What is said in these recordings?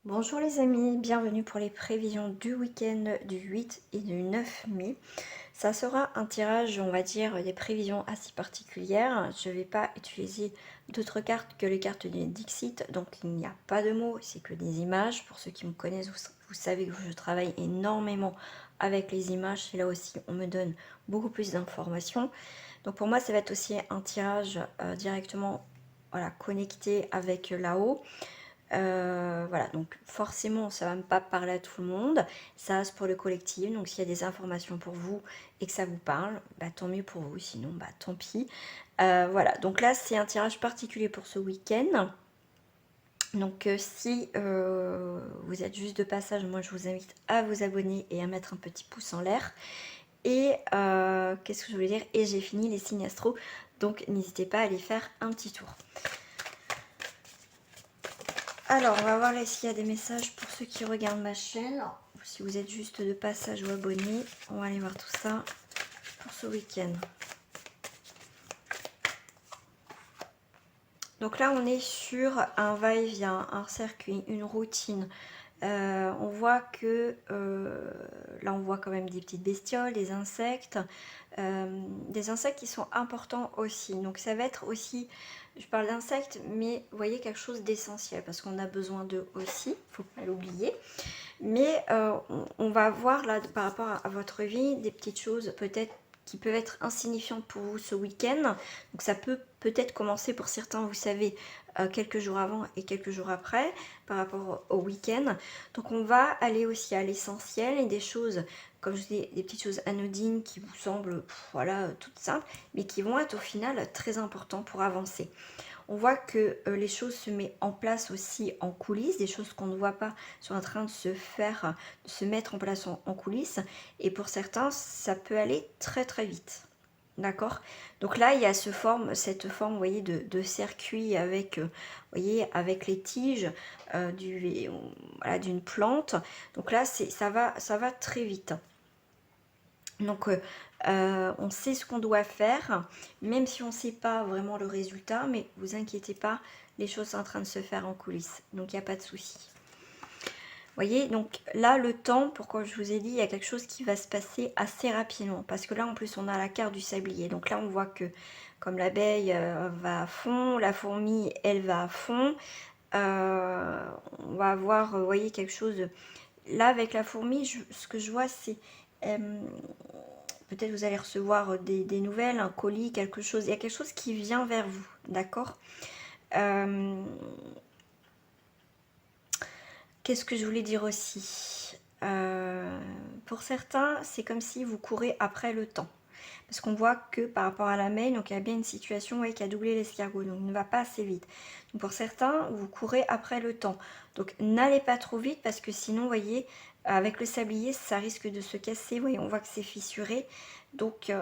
Bonjour les amis, bienvenue pour les prévisions du week-end du 8 et du 9 mai. Ça sera un tirage, on va dire, des prévisions assez particulières. Je ne vais pas utiliser d'autres cartes que les cartes du Dixit, donc il n'y a pas de mots, c'est que des images. Pour ceux qui me connaissent, vous savez que je travaille énormément avec les images, et là aussi on me donne beaucoup plus d'informations. Donc pour moi ça va être aussi un tirage directement connecté avec là-haut. Voilà, donc forcément ça va pas parler à tout le monde, ça c'est pour le collectif, donc s'il y a des informations pour vous et que ça vous parle, bah, tant mieux pour vous, sinon bah, tant pis. Voilà, donc là c'est un tirage particulier pour ce week-end. Donc si vous êtes juste de passage, moi je vous invite à vous abonner et à mettre un petit pouce en l'air. Et qu'est-ce que je voulais dire? Et j'ai fini les signes astro, donc n'hésitez pas à aller faire un petit tour. Alors, on va voir là s'il y a des messages pour ceux qui regardent ma chaîne. Si vous êtes juste de passage ou abonné, on va aller voir tout ça pour ce week-end. Donc là, on est sur un va-et-vient, un circuit, une routine. On voit que là, on voit quand même des petites bestioles, des insectes qui sont importants aussi. Donc ça va être aussi, je parle d'insectes, mais vous voyez quelque chose d'essentiel parce qu'on a besoin d'eux aussi, il ne faut pas l'oublier. Mais on va voir là par rapport à votre vie des petites choses peut-être qui peuvent être insignifiantes pour vous ce week-end. Donc ça peut peut-être commencer pour certains, vous savez, quelques jours avant et quelques jours après par rapport au week-end. Donc on va aller aussi à l'essentiel et des choses, comme je dis, des petites choses anodines qui vous semblent voilà, toutes simples, mais qui vont être au final très importantes pour avancer. On voit que les choses se mettent en place aussi en coulisses, des choses qu'on ne voit pas sont en train de se faire, de se mettre en place en coulisses. Et pour certains, ça peut aller très très vite. D'accord. Donc là, il y a cette forme, vous voyez, de circuit avec, voyez, avec les tiges voilà, d'une plante. Donc là, ça va très vite. Donc on sait ce qu'on doit faire, même si on ne sait pas vraiment le résultat, mais vous inquiétez pas, les choses sont en train de se faire en coulisses, donc il n'y a pas de souci. Vous voyez, donc là le temps, pourquoi je vous ai dit, il y a quelque chose qui va se passer assez rapidement, parce que là en plus on a la carte du sablier, donc là on voit que comme l'abeille va à fond, la fourmi elle va à fond, on va avoir, vous voyez, quelque chose, là avec la fourmi, ce que je vois c'est... peut-être vous allez recevoir des nouvelles, un colis, quelque chose. Il y a quelque chose qui vient vers vous, d'accord. Qu'est-ce que je voulais dire aussi? Pour certains, c'est comme si vous courez après le temps. Parce qu'on voit que par rapport à la main, donc il y a bien une situation qui a doublé l'escargot, donc ne va pas assez vite. Donc pour certains, vous courez après le temps. Donc n'allez pas trop vite parce que sinon, vous voyez, avec le sablier, ça risque de se casser. Vous voyez, on voit que c'est fissuré. Donc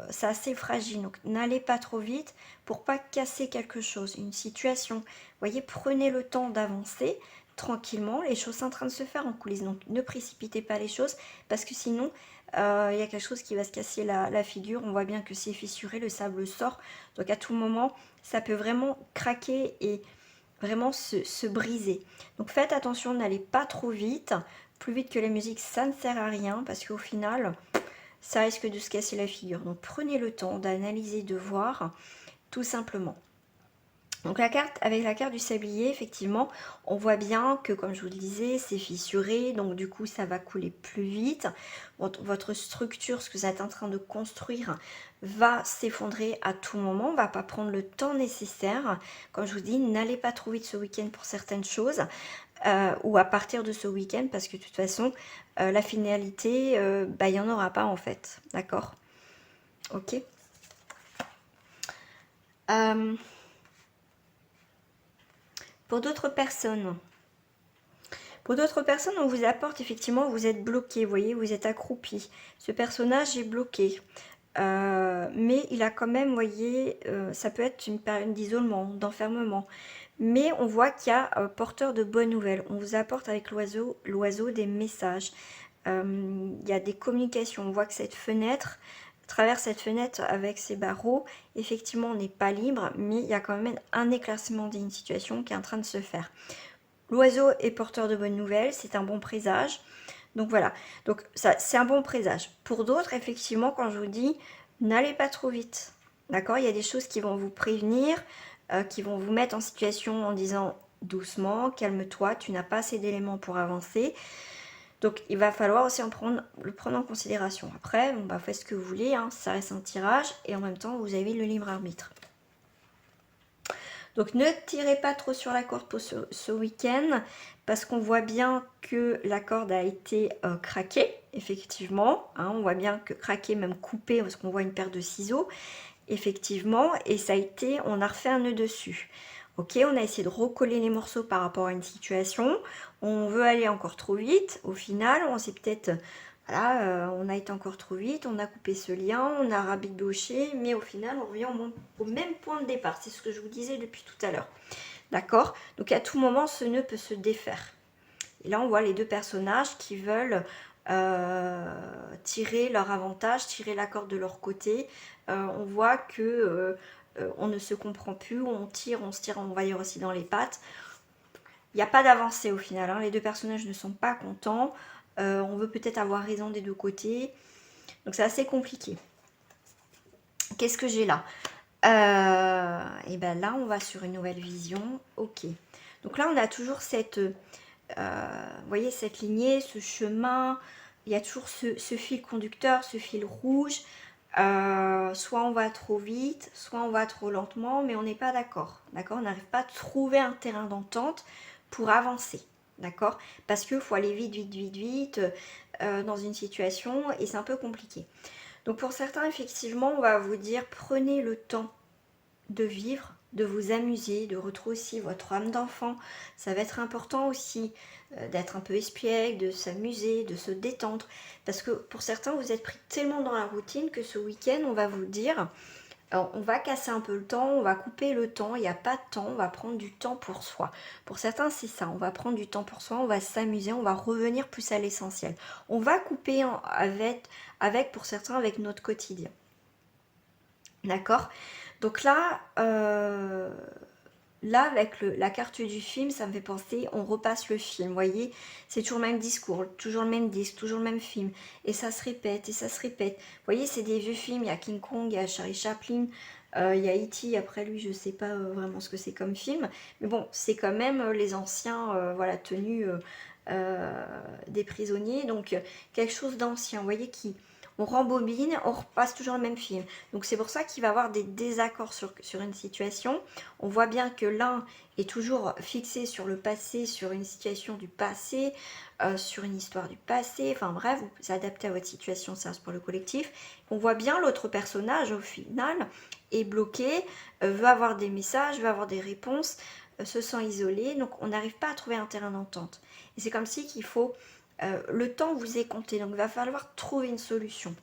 c'est assez fragile. Donc n'allez pas trop vite pour pas casser quelque chose, une situation. Vous voyez, prenez le temps d'avancer tranquillement. Les choses sont en train de se faire en coulisses. Donc ne précipitez pas les choses parce que sinon il y a quelque chose qui va se casser la figure. On voit bien que c'est fissuré, le sable sort. Donc à tout moment, ça peut vraiment craquer et vraiment se briser. Donc faites attention, n'allez pas trop vite. Plus vite que la musique, ça ne sert à rien parce qu'au final, ça risque de se casser la figure. Donc prenez le temps d'analyser, de voir, tout simplement. Donc avec la carte du sablier, effectivement, on voit bien que, comme je vous le disais, c'est fissuré, donc du coup, ça va couler plus vite. Votre structure, ce que vous êtes en train de construire, va s'effondrer à tout moment, va pas prendre le temps nécessaire. Comme je vous dis, n'allez pas trop vite ce week-end pour certaines choses, ou à partir de ce week-end, parce que de toute façon, la finalité, il n'y en aura pas en fait, d'accord? Ok. Pour d'autres personnes, on vous apporte effectivement, vous êtes bloqué, vous voyez, vous êtes accroupi. Ce personnage est bloqué. Mais il a quand même, vous voyez, ça peut être une période d'isolement, d'enfermement. Mais on voit qu'il y a porteur de bonnes nouvelles. On vous apporte avec l'oiseau des messages. Il y a des communications. On voit que cette fenêtre, à travers cette fenêtre avec ces barreaux, effectivement, on n'est pas libre, mais il y a quand même un éclaircissement d'une situation qui est en train de se faire. L'oiseau est porteur de bonnes nouvelles, c'est un bon présage. Donc voilà, donc ça c'est un bon présage. Pour d'autres, effectivement, quand je vous dis, n'allez pas trop vite. D'accord? Il y a des choses qui vont vous prévenir, qui vont vous mettre en situation en disant doucement, calme-toi, tu n'as pas assez d'éléments pour avancer. Donc il va falloir aussi le prendre en considération. Après, bon, bah, faites ce que vous voulez, hein, ça reste un tirage et en même temps vous avez le libre arbitre. Donc ne tirez pas trop sur la corde pour ce week-end parce qu'on voit bien que la corde a été craquée, effectivement. Hein, on voit bien que craquée, même coupée, parce qu'on voit une paire de ciseaux, effectivement. Et ça a été, on a refait un nœud dessus. Ok, on a essayé de recoller les morceaux par rapport à une situation. On veut aller encore trop vite. Au final, on s'est peut-être... Voilà, on a été encore trop vite, on a coupé ce lien, on a rabiboché, mais au final, on revient au même point de départ. C'est ce que je vous disais depuis tout à l'heure. D'accord? Donc, à tout moment, ce nœud peut se défaire. Et là, on voit les deux personnages qui veulent tirer leur avantage, tirer la corde de leur côté. On voit que on ne se comprend plus, on se tire, on va dire aussi dans les pattes. Il n'y a pas d'avancée au final, hein. Les deux personnages ne sont pas contents. On veut peut-être avoir raison des deux côtés. Donc c'est assez compliqué. Qu'est-ce que j'ai là? Et ben là, on va sur une nouvelle vision. Ok. Donc là, on a toujours cette... vous voyez, cette lignée, ce chemin. Il y a toujours ce fil conducteur, ce fil rouge. Soit on va trop vite, soit on va trop lentement, mais on n'est pas d'accord. D'accord? On n'arrive pas à trouver un terrain d'entente pour avancer. D'accord? Parce qu'il faut aller vite, vite, vite, vite dans une situation et c'est un peu compliqué. Donc pour certains, effectivement, on va vous dire prenez le temps de vivre, de vous amuser, de retrouver aussi votre âme d'enfant. Ça va être important aussi d'être un peu espiègle, de s'amuser, de se détendre. Parce que pour certains, vous êtes pris tellement dans la routine que ce week-end, on va vous dire, on va casser un peu le temps, on va couper le temps, il n'y a pas de temps, on va prendre du temps pour soi. Pour certains, c'est ça, on va prendre du temps pour soi, on va s'amuser, on va revenir plus à l'essentiel. On va couper avec, pour certains, avec notre quotidien. D'accord? Donc là, avec la carte du film, ça me fait penser, on repasse le film, vous voyez, c'est toujours le même discours, toujours le même disque, toujours le même film, et ça se répète, et ça se répète. Vous voyez, c'est des vieux films, il y a King Kong, il y a Charlie Chaplin, il y a E.T., après lui, je ne sais pas vraiment ce que c'est comme film, mais bon, c'est quand même les anciens, voilà, tenus des prisonniers, donc quelque chose d'ancien, vous voyez, on rembobine, on repasse toujours le même film. Donc c'est pour ça qu'il va y avoir des désaccords sur une situation. On voit bien que l'un est toujours fixé sur le passé, sur une situation du passé, sur une histoire du passé. Enfin bref, vous adaptez à votre situation, ça c'est pour le collectif. On voit bien l'autre personnage au final est bloqué, veut avoir des messages, veut avoir des réponses, se sent isolé. Donc on n'arrive pas à trouver un terrain d'entente. Et c'est comme si qu'il faut... le temps vous est compté, donc il va falloir trouver une solution.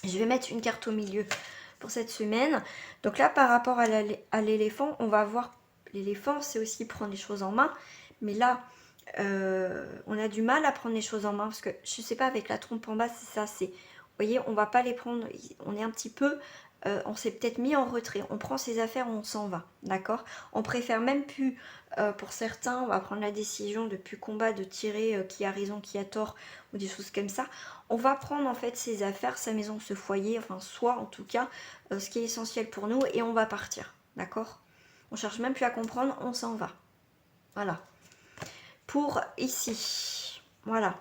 Je vais mettre une carte au milieu pour cette semaine. Donc là, par rapport à l'éléphant, on va voir, l'éléphant, c'est aussi prendre les choses en main. Mais là, on a du mal à prendre les choses en main, parce que, je ne sais pas, avec la trompe en bas, c'est ça, c'est... Vous voyez, on va pas les prendre, on est un petit peu... on s'est peut-être mis en retrait, on prend ses affaires, on s'en va, d'accord? On préfère même plus, pour certains, on va prendre la décision de plus combattre, de tirer qui a raison, qui a tort, ou des choses comme ça. On va prendre en fait ses affaires, sa maison, ce foyer, enfin soit en tout cas, ce qui est essentiel pour nous, et on va partir, d'accord? On cherche même plus à comprendre, on s'en va. Voilà. Pour ici, voilà.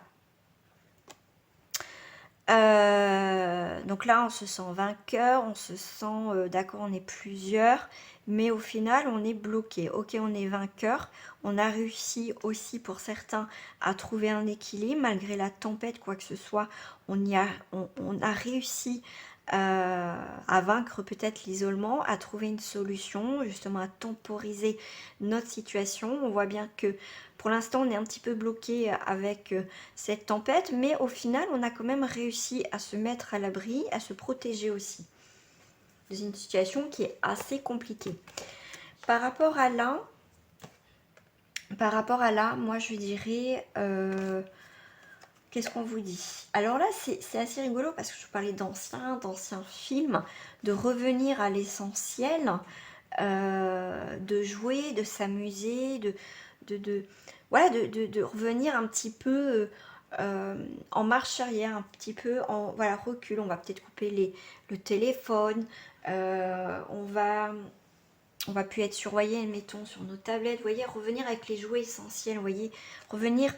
Donc là, on se sent vainqueur, on se sent, d'accord, on est plusieurs, mais au final, on est bloqué. Ok, on est vainqueur, on a réussi aussi pour certains à trouver un équilibre, malgré la tempête, quoi que ce soit, on a réussi à vaincre peut-être l'isolement, à trouver une solution, justement à temporiser notre situation. On voit bien que pour l'instant, on est un petit peu bloqué avec cette tempête, mais au final, on a quand même réussi à se mettre à l'abri, à se protéger aussi. C'est une situation qui est assez compliquée. Par rapport à là, moi je dirais, qu'est-ce qu'on vous dit? Alors là, c'est assez rigolo parce que je parlais d'anciens films, de revenir à l'essentiel. de jouer, de s'amuser, voilà, de revenir un petit peu en marche arrière, un petit peu en voilà, recul. On va peut-être couper le téléphone, on va plus être surveillé, mettons, sur nos tablettes. Vous voyez, revenir avec les jouets essentiels, vous voyez, revenir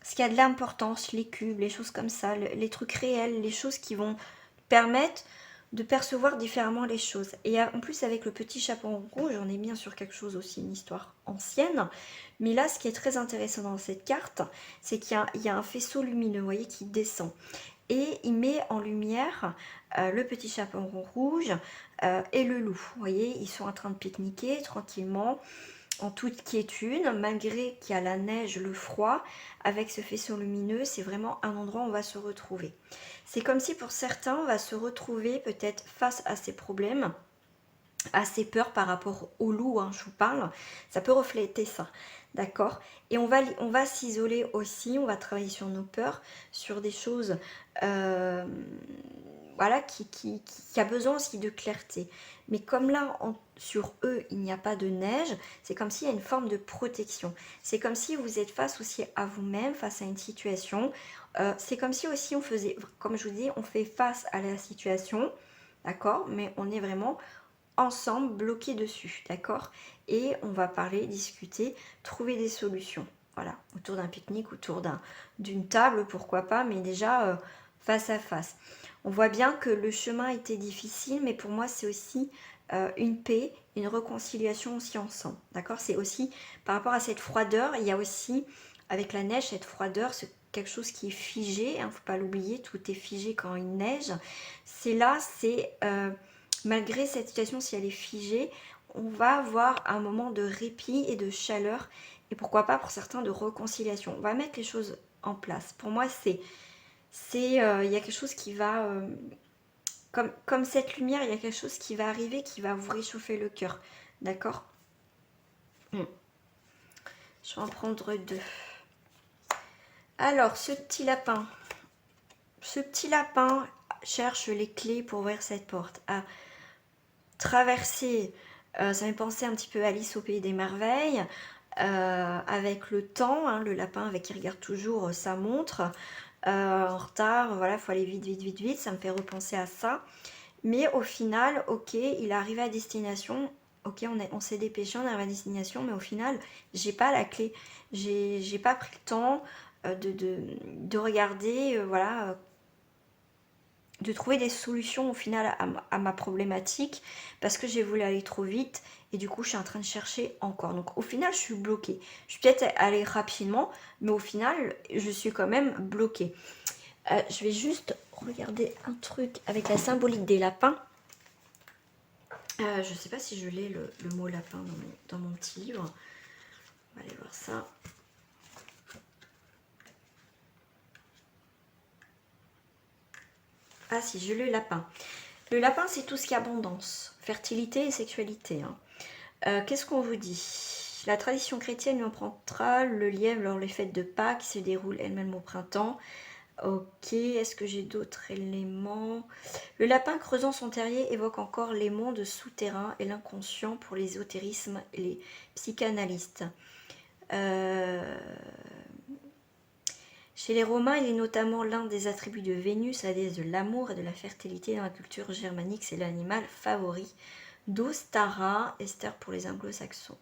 ce qui a de l'importance, les cubes, les choses comme ça, les trucs réels, les choses qui vont permettre de percevoir différemment les choses. Et en plus, avec le petit chaperon rouge, on est bien sur quelque chose aussi, une histoire ancienne. Mais là, ce qui est très intéressant dans cette carte, c'est qu'il y a un faisceau lumineux, vous voyez, qui descend. Et il met en lumière le petit chaperon rouge et le loup. Vous voyez, ils sont en train de pique-niquer tranquillement, en toute quiétude, malgré qu'il y a la neige, le froid. Avec ce faisceau lumineux, c'est vraiment un endroit où on va se retrouver. C'est comme si pour certains, on va se retrouver peut-être face à ces problèmes, à ces peurs par rapport au loup, hein, je vous parle. Ça peut refléter ça, d'accord? Et on va s'isoler aussi, on va travailler sur nos peurs, sur des choses voilà, qui a besoin aussi de clarté. Mais comme là, sur eux, il n'y a pas de neige, c'est comme s'il y a une forme de protection. C'est comme si vous êtes face aussi à vous-même, face à une situation. C'est comme si aussi on faisait, comme je vous dis, on fait face à la situation, d'accord? Mais on est vraiment ensemble, bloqués dessus, d'accord? Et on va parler, discuter, trouver des solutions. Voilà, autour d'un pique-nique, autour d'une table, pourquoi pas, mais déjà face à face. On voit bien que le chemin était difficile, mais pour moi, c'est aussi une paix, une réconciliation aussi ensemble. D'accord? C'est aussi, par rapport à cette froideur, il y a aussi, avec la neige, cette froideur, c'est quelque chose qui est figé, il ne faut pas l'oublier, tout est figé quand il neige. C'est là, c'est, malgré cette situation, si elle est figée, on va avoir un moment de répit et de chaleur, et pourquoi pas pour certains de réconciliation. On va mettre les choses en place. Pour moi, il y a quelque chose qui va, comme cette lumière, il y a quelque chose qui va arriver, qui va vous réchauffer le cœur, d'accord? Je vais en prendre deux. Alors, ce petit lapin cherche les clés pour ouvrir cette porte, à traverser, ça me pensait un petit peu Alice au pays des merveilles, avec le temps, hein, le lapin avec qui regarde toujours sa montre, en retard, voilà, il faut aller vite, vite, vite, vite, ça me fait repenser à ça. Mais au final, ok, il est arrivé à destination, ok, on s'est dépêché, on arrive à destination, mais au final, j'ai pas la clé. J'ai pas pris le temps de regarder, voilà, de trouver des solutions au final à ma problématique, parce que j'ai voulu aller trop vite, et du coup, je suis en train de chercher encore. Donc au final, je suis bloquée. Je suis peut-être allée rapidement, mais au final, je suis quand même bloquée. Je vais juste regarder un truc avec la symbolique des lapins. Je sais pas si je l'ai le mot lapin dans mon petit livre. On va aller voir ça. Ah si, je l'ai le lapin. Le lapin, c'est tout ce qui est abondance, fertilité et sexualité. Hein. Qu'est-ce qu'on vous dit? La tradition chrétienne nous empruntera le lièvre lors des fêtes de Pâques qui se déroulent elles-mêmes au printemps. Ok, est-ce que j'ai d'autres éléments? Le lapin creusant son terrier évoque encore les mondes souterrains et l'inconscient pour l'ésotérisme et les psychanalystes. Chez les Romains, il est notamment l'un des attributs de Vénus, la déesse de l'amour et de la fertilité. Dans la culture germanique, c'est l'animal favori. D'Ostara, Esther pour les anglo-saxons.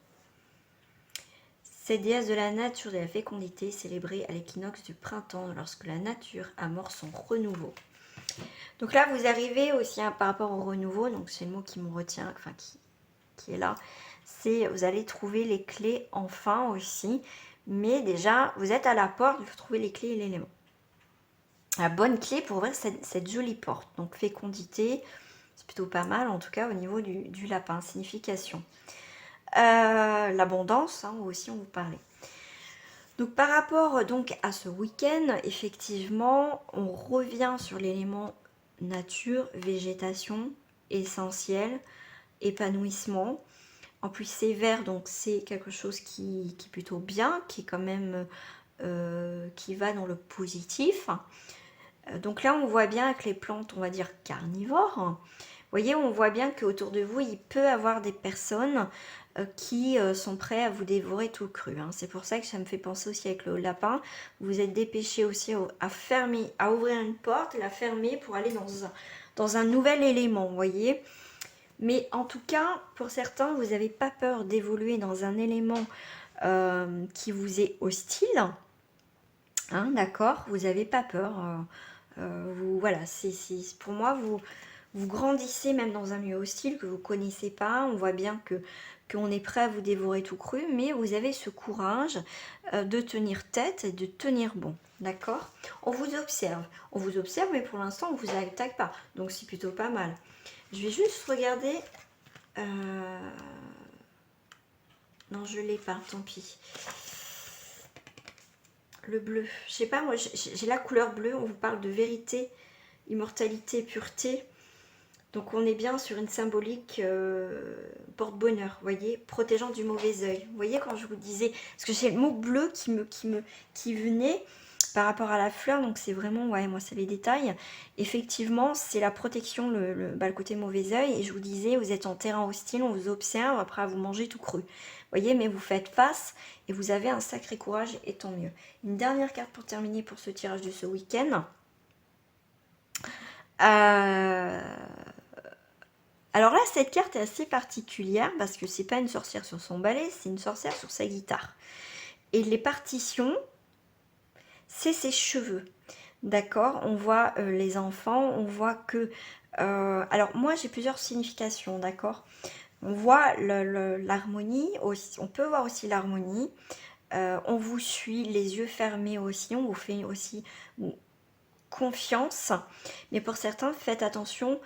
Cette déesse de la nature et de la fécondité, célébrée à l'équinoxe du printemps, lorsque la nature amorce son renouveau. Donc là, vous arrivez aussi hein, par rapport au renouveau, donc c'est le mot qui me retient, enfin qui est là. C'est vous allez trouver les clés enfin aussi, mais déjà, vous êtes à la porte, il faut trouver les clés et l'élément. La bonne clé pour ouvrir cette jolie porte. Donc fécondité, c'est plutôt pas mal en tout cas au niveau du lapin, signification. L'abondance, hein, aussi on vous parlait. Donc par rapport donc à ce week-end, effectivement, on revient sur l'élément nature, végétation, essentiel, épanouissement. En plus c'est vert, donc c'est quelque chose qui est plutôt bien, qui est quand même qui va dans le positif. Donc là on voit bien avec les plantes, on va dire carnivores, voyez, on voit bien qu'autour de vous, il peut y avoir des personnes qui sont prêts à vous dévorer tout cru. Hein. C'est pour ça que ça me fait penser aussi avec le lapin. Vous êtes dépêché aussi à fermer, à ouvrir une porte, la fermer pour aller dans un nouvel élément, vous voyez. Mais en tout cas, pour certains, vous n'avez pas peur d'évoluer dans un élément qui vous est hostile. Hein, d'accord, vous n'avez pas peur. Voilà, pour moi, vous grandissez même dans un milieu hostile que vous ne connaissez pas. On voit bien qu'on est prêt à vous dévorer tout cru, mais vous avez ce courage de tenir tête et de tenir bon. D'accord? On vous observe, mais pour l'instant, on ne vous attaque pas. Donc, c'est plutôt pas mal. Je vais juste regarder. Non, je ne l'ai pas, tant pis. Le bleu. Je sais pas, moi, j'ai la couleur bleue. On vous parle de vérité, immortalité, pureté. Donc on est bien sur une symbolique porte-bonheur, vous voyez, protégeant du mauvais œil. Vous voyez quand je vous disais, parce que c'est le mot bleu qui venait par rapport à la fleur, donc c'est vraiment, ouais, moi c'est les détails. Effectivement, c'est la protection, le côté mauvais œil, et je vous disais, vous êtes en terrain hostile, on vous observe, après à vous manger tout cru. Vous voyez, mais vous faites face, et vous avez un sacré courage, et tant mieux. Une dernière carte pour terminer pour ce tirage de ce week-end. Alors là, cette carte est assez particulière parce que c'est pas une sorcière sur son balai, c'est une sorcière sur sa guitare. Et les partitions, c'est ses cheveux. D'accord? On voit les enfants, on voit que... alors moi, j'ai plusieurs significations, d'accord? On voit l'harmonie, on peut voir aussi l'harmonie. On vous suit, les yeux fermés aussi, on vous fait aussi confiance. Mais pour certains, faites attention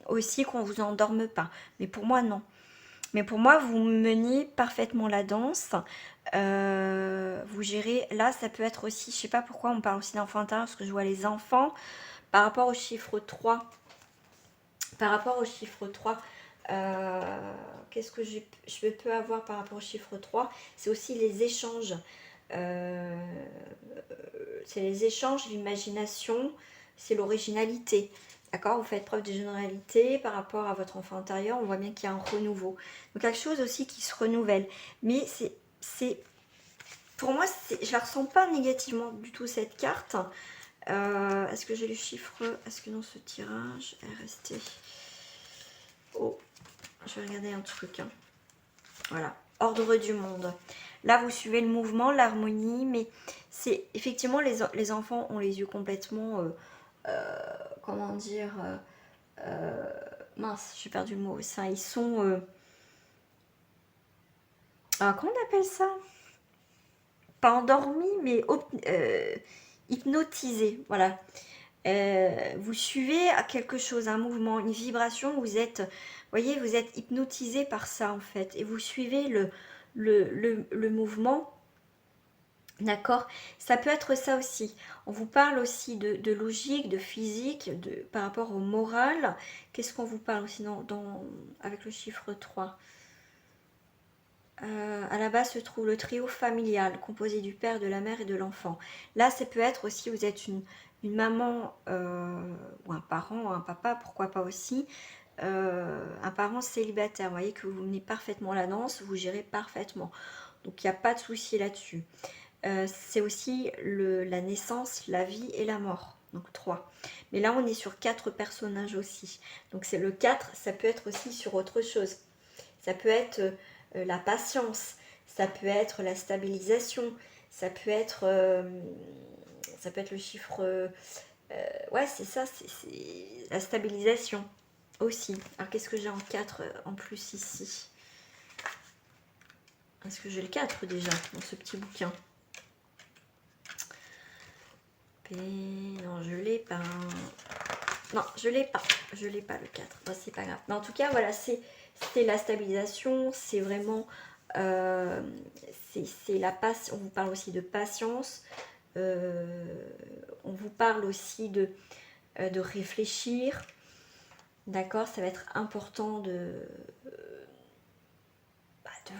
aussi qu'on vous endorme pas. Mais pour moi, non. Mais pour moi, vous menez parfaitement la danse. Vous gérez. Là, ça peut être aussi, je sais pas pourquoi on parle aussi d'enfants intérieurs, parce que je vois les enfants par rapport au chiffre 3. Par rapport au chiffre 3, qu'est-ce que je peux avoir par rapport au chiffre 3? C'est aussi les échanges. C'est les échanges, l'imagination, c'est l'originalité. D'accord? Vous faites preuve de généralité par rapport à votre enfant intérieur. On voit bien qu'il y a un renouveau. Donc quelque chose aussi qui se renouvelle. Mais c'est pour moi, je ne la ressens pas négativement du tout cette carte. Est-ce que j'ai le chiffre? Est-ce que dans ce tirage est resté? Oh, je vais regarder un truc. Hein. Voilà, ordre du monde. Là, vous suivez le mouvement, l'harmonie, mais c'est effectivement les enfants ont les yeux complètement, comment dire, mince, j'ai perdu le mot. Ça, ils sont, comment on appelle ça? Pas endormis, mais hypnotisés. Voilà. Vous suivez à quelque chose, un mouvement, une vibration. Vous êtes, voyez, vous êtes hypnotisé par ça en fait, et vous suivez le mouvement. D'accord? Ça peut être ça aussi. On vous parle aussi de logique, de physique, par rapport au moral. Qu'est-ce qu'on vous parle aussi avec le chiffre 3? À la base se trouve le trio familial, composé du père, de la mère et de l'enfant. Là, ça peut être aussi, vous êtes une maman ou un parent, un papa, pourquoi pas aussi, un parent célibataire. Vous voyez que vous menez parfaitement la danse, vous gérez parfaitement. Donc, il n'y a pas de souci là-dessus. C'est aussi la naissance, la vie et la mort. Donc 3. Mais là, on est sur 4 personnages aussi. Donc c'est le 4, ça peut être aussi sur autre chose. Ça peut être la patience, ça peut être la stabilisation, ça peut être le chiffre... ouais, c'est ça, c'est la stabilisation aussi. Alors qu'est-ce que j'ai en 4 en plus ici? Est-ce que j'ai le 4 déjà dans ce petit bouquin? Non, je l'ai pas. Non, je l'ai pas. Je l'ai pas le 4. Bon, c'est pas grave. Mais en tout cas, voilà, c'était la stabilisation. C'est vraiment... c'est la patience. On vous parle aussi de patience. On vous parle aussi de réfléchir. D'accord? Ça va être important de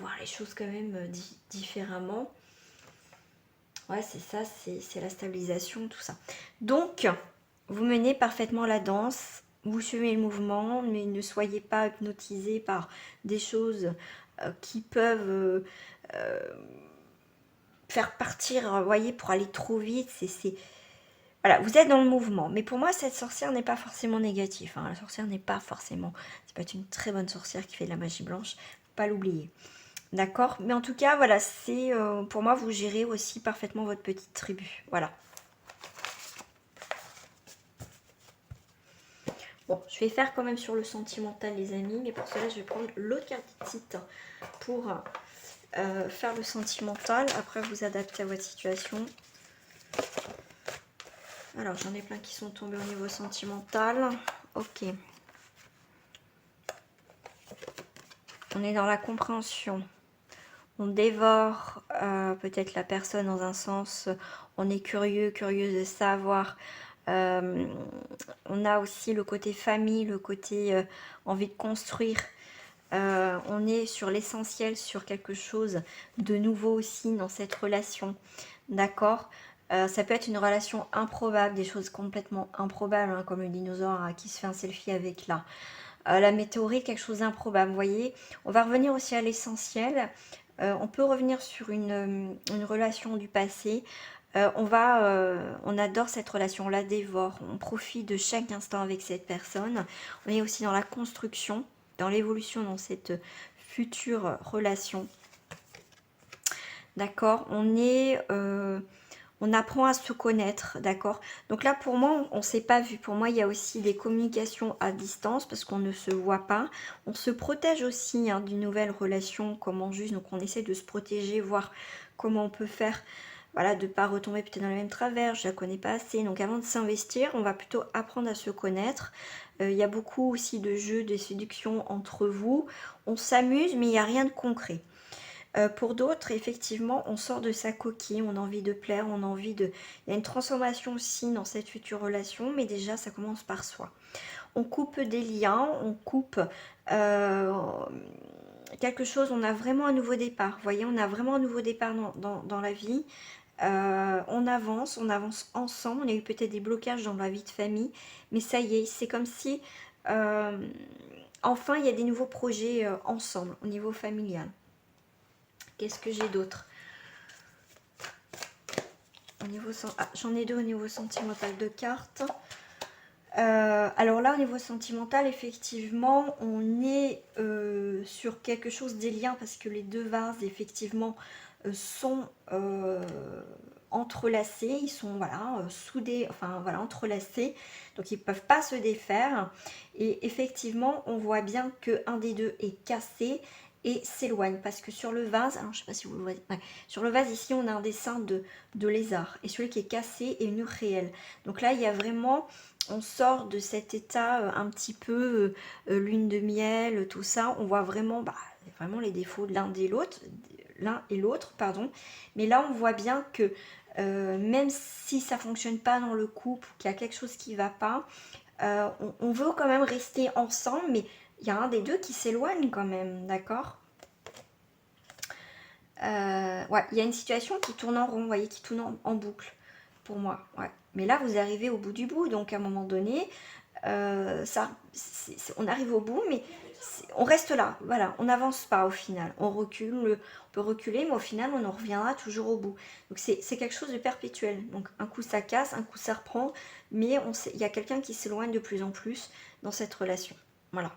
voir les choses quand même différemment. Ouais, c'est ça, c'est la stabilisation, tout ça. Donc, vous menez parfaitement la danse. vous suivez le mouvement, mais ne soyez pas hypnotisé par des choses qui peuvent faire partir, vous voyez, pour aller trop vite. Voilà, vous êtes dans le mouvement. Mais pour moi, cette sorcière n'est pas forcément négative. Hein. La sorcière n'est pas forcément... C'est pas une très bonne sorcière qui fait de la magie blanche. Faut pas l'oublier. D'accord? Mais en tout cas, voilà, c'est... pour moi, vous gérez aussi parfaitement votre petite tribu. Voilà. Bon, je vais faire quand même sur le sentimental, les amis. Mais pour cela, je vais prendre l'autre carte titre pour faire le sentimental. Après, vous adaptez à votre situation. Alors, j'en ai plein qui sont tombés au niveau sentimental. Ok. On est dans la compréhension. On dévore peut-être la personne dans un sens. On est curieux, curieuse de savoir. On a aussi le côté famille, le côté envie de construire. On est sur l'essentiel, sur quelque chose de nouveau aussi dans cette relation. D'accord? Ça peut être une relation improbable, des choses complètement improbables, hein, comme le dinosaure qui se fait un selfie avec la météorite, quelque chose d'improbable, vous voyez. On va revenir aussi à l'essentiel. On peut revenir sur une relation du passé. On adore cette relation, on la dévore, on profite de chaque instant avec cette personne. On est aussi dans la construction, dans l'évolution, dans cette future relation. D'accord? On apprend à se connaître, d'accord? Donc là, pour moi, on ne s'est pas vu. Pour moi, il y a aussi des communications à distance parce qu'on ne se voit pas. On se protège aussi hein, d'une nouvelle relation, comment juste. Donc, on essaie de se protéger, voir comment on peut faire, voilà, de ne pas retomber peut-être dans le même travers. Je ne la connais pas assez. Donc, avant de s'investir, on va plutôt apprendre à se connaître. Il y a beaucoup aussi de jeux, de séduction entre vous. On s'amuse, mais il n'y a rien de concret. Pour d'autres, effectivement, on sort de sa coquille, on a envie de plaire, on a envie de... Il y a une transformation aussi dans cette future relation, mais déjà, ça commence par soi. On coupe des liens, on coupe quelque chose, on a vraiment un nouveau départ. Vous voyez, on a vraiment un nouveau départ dans la vie. On avance ensemble. On a eu peut-être des blocages dans la vie de famille, mais ça y est, c'est comme si... enfin, il y a des nouveaux projets ensemble, au niveau familial. Qu'est-ce que j'ai d'autre? J'en ai deux au niveau sentimental de cartes. Alors là, au niveau sentimental, effectivement, on est sur quelque chose des liens parce que les deux vases, effectivement, sont entrelacés. Ils sont voilà, soudés, enfin voilà, entrelacés. Donc, ils ne peuvent pas se défaire. Et effectivement, on voit bien qu'un des deux est cassé et s'éloigne parce que sur le vase, alors je sais pas si vous le voyez, ouais, sur le vase ici on a un dessin de lézard et celui qui est cassé est une réelle. Donc là il y a vraiment, on sort de cet état un petit peu lune de miel, tout ça, on voit vraiment, vraiment les défauts de l'un et l'autre, pardon, mais là on voit bien que même si ça fonctionne pas dans le couple, qu'il y a quelque chose qui va pas, on veut quand même rester ensemble, mais il y a un des deux qui s'éloigne quand même, d'accord? Ouais, il y a une situation qui tourne en rond, vous voyez, qui tourne en boucle, pour moi, ouais. Mais là, vous arrivez au bout du bout, donc à un moment donné, on arrive au bout, mais on reste là, voilà, on n'avance pas au final. On recule, on peut reculer, mais au final, on en reviendra toujours au bout. Donc c'est quelque chose de perpétuel. Donc un coup ça casse, un coup ça reprend, mais il y a quelqu'un qui s'éloigne de plus en plus dans cette relation. Voilà.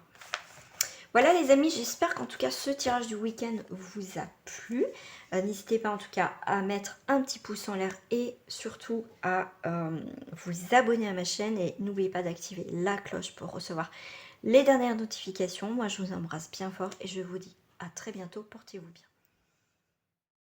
Voilà les amis, j'espère qu'en tout cas ce tirage du week-end vous a plu. N'hésitez pas en tout cas à mettre un petit pouce en l'air et surtout à vous abonner à ma chaîne. Et n'oubliez pas d'activer la cloche pour recevoir les dernières notifications. Moi je vous embrasse bien fort et je vous dis à très bientôt, portez-vous bien.